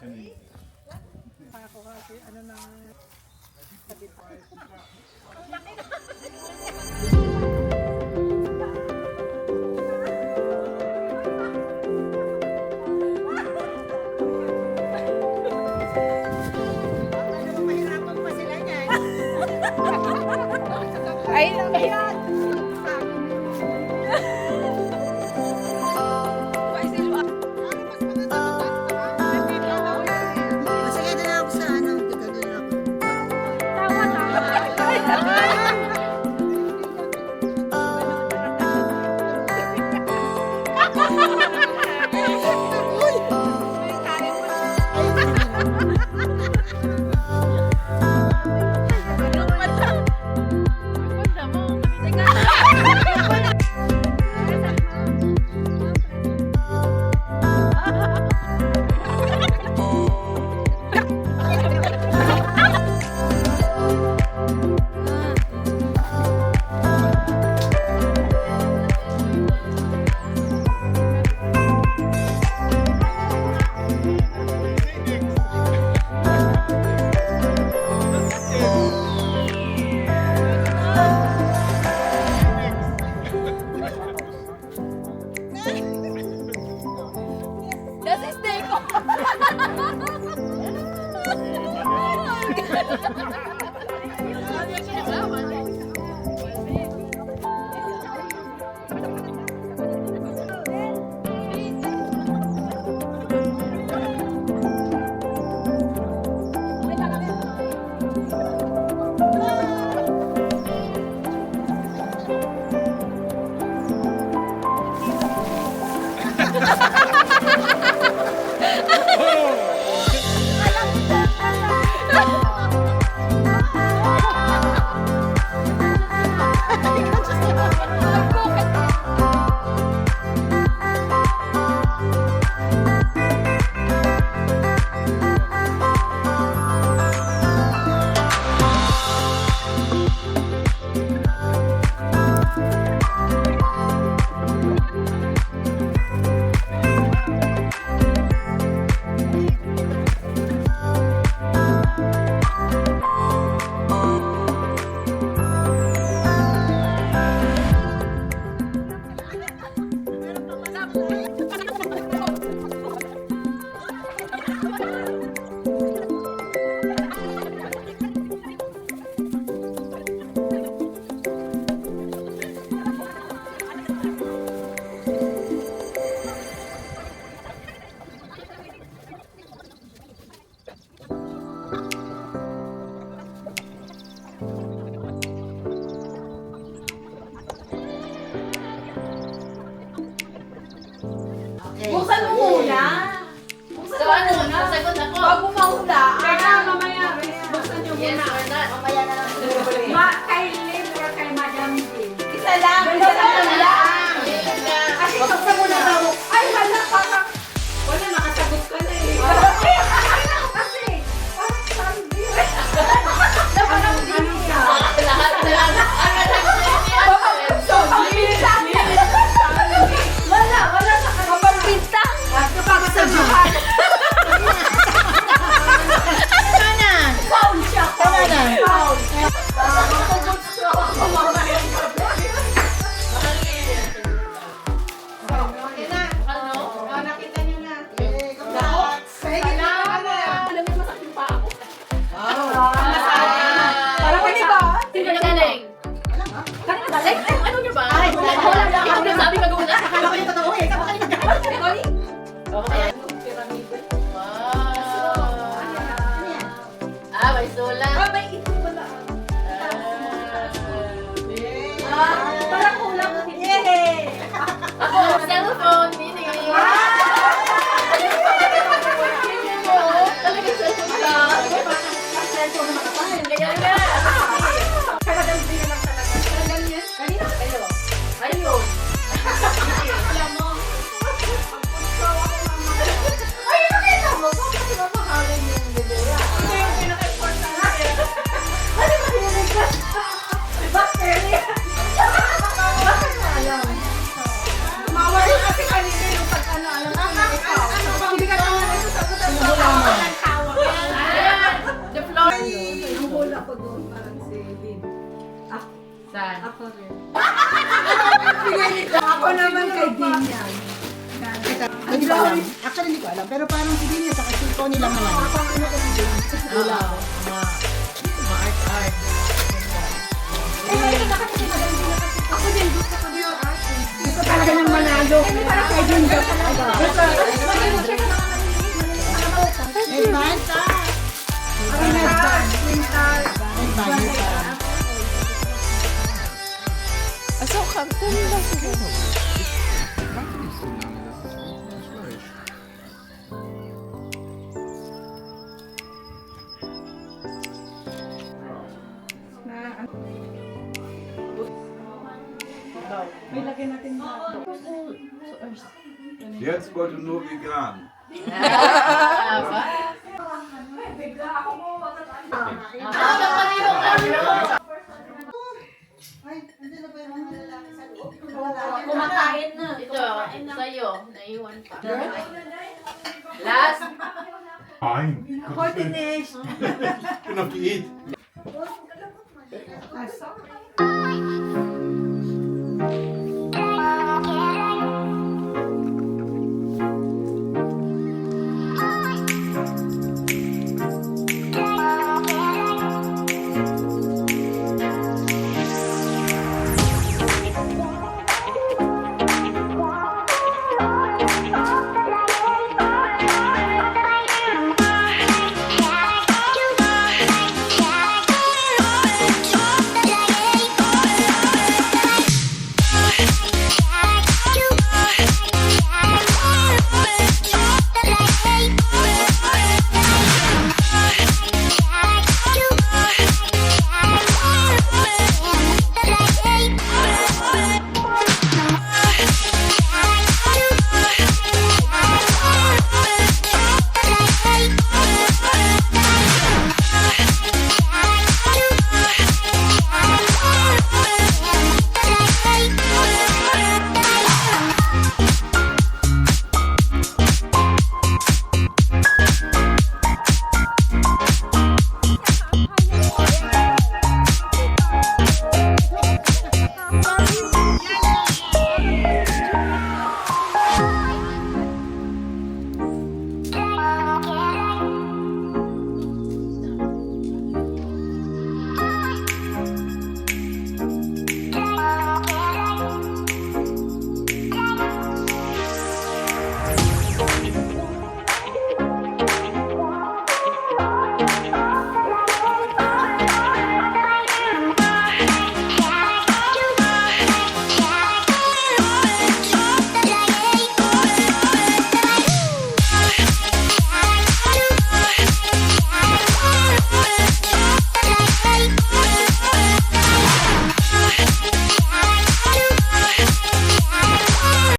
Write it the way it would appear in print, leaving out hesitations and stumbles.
Ako kasi ano na sabi pa. Ay, ayan. Buksan mo muna. So ano, sagot ako. Wag mo mahula. Teka, mamaya. Buksan niyo Yes muna. or not? Mamaya na lang. Kay Liv or kay Madam Jean? Isa lang. Isa lang. Kasi buksan mo na daw. Ay, wala pa. Wala, nakasagot ka na eh. Kasi, parang sabi. Parang ano ka? Lahat na lang. Wala sa kapag-bintang. Kapag sabihan. Foul siya. Foul. Nakita niyo na. Parang hindi ba? Sino nagaling? Kanina galing? Ano niyo ba? Ay, wala lang. Ikaw na sabi mag-una. Akala ko yung totoo eh. Ikaw kanina galing. Okay. Wow. May sulat. May ito pala. Ah. Parang kulang. Yay! Ako, cellphone. Meaning ngayon. Talaga cellphone ka. Cellphone na makapal. Kaya nga. Talagang hindi naman talaga. Talagang yan. Kanina kayo. Ayun. Alam mo. Ay, nakita mo. Bakit mamahalin yung bibira? Ito yung pinaka-important natin. Yan. Ako rin. Ako naman kay Din yan. Hindi ko alam. Actually, hindi ko alam. Pero parang si Dinya sa kasi Tony lang naman. Wala. Ma-art-art. Ako din, gusto ko din yung ate. Gusto talaga ng manalo. Kay Dinya talaga. Advance ah! Advance. Jetzt wollte nur vegan. Kumakain na. Ito, sa'yo. Naiwan pa. Last. Nein. Ako dinesh. Ich bin auf Diät. Ah, sorry.